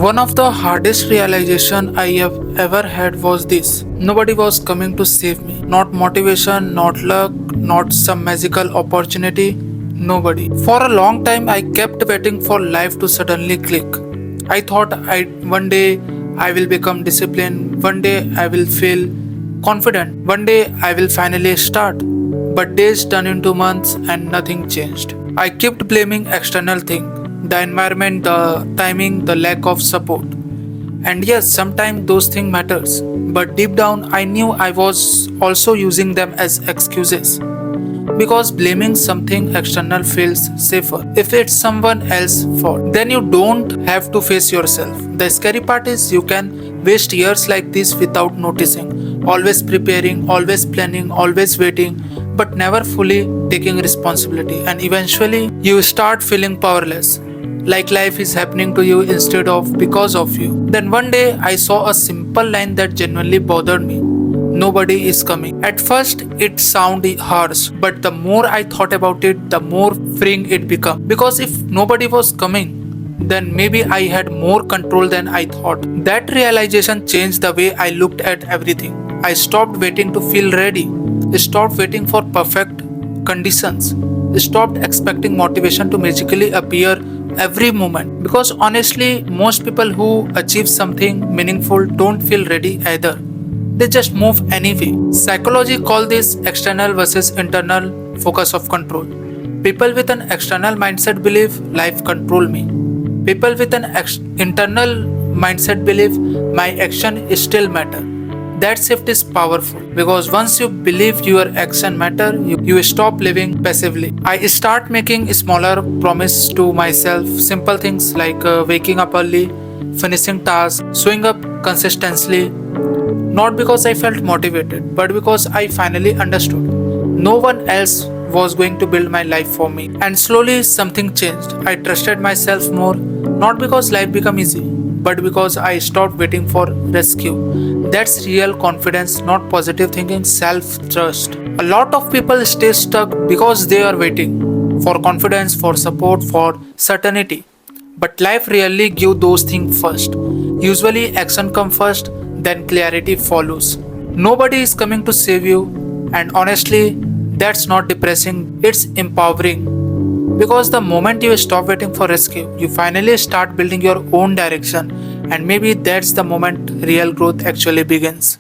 One of the hardest realization I have ever had was this. Nobody was coming to save me. Not motivation, not luck, not some magical opportunity. Nobody. For a long time I kept waiting for life to suddenly click. I thought I one day I will become disciplined, one day I will feel confident, one day I will finally start. But days turned into months and nothing changed. I kept blaming external things, the environment, the timing, the lack of support. And yes, sometimes those things matters. But deep down I knew I was also using them as excuses. Because blaming something external feels safer. If it's someone else's fault, then you don't have to face yourself. The scary part is you can waste years like this without noticing. Always preparing, always planning, always waiting, but never fully taking responsibility. And eventually, you start feeling powerless. Like life is happening to you instead of because of you. Then one day I saw a simple line that genuinely bothered me. Nobody is coming. At first, it sounded harsh, but the more I thought about it, the more freeing it became. Because if nobody was coming, then maybe I had more control than I thought. That realization changed the way I looked at everything. I stopped waiting to feel ready, stopped waiting for perfect conditions, stopped expecting motivation to magically appear every moment. Because honestly, most people who achieve something meaningful don't feel ready either. They just move anyway. Psychology call this external versus internal focus of control. People with an external mindset believe life control me. People with an internal mindset believe my action still matter. That shift is powerful because once you believe your action matter, you stop living passively. I start making smaller promises to myself, simple things like waking up early, finishing tasks, showing up consistently, not because I felt motivated, but because I finally understood. No one else was going to build my life for me. And slowly something changed. I trusted myself more, not because life became easy, but because I stopped waiting for rescue. That's real confidence, not positive thinking, self trust. A lot of people stay stuck because they are waiting for confidence, for support, for certainty. But life rarely gives those things first. Usually action comes first, then clarity follows. Nobody is coming to save you, and honestly, that's not depressing, it's empowering. Because the moment you stop waiting for rescue, you finally start building your own direction, and maybe that's the moment real growth actually begins.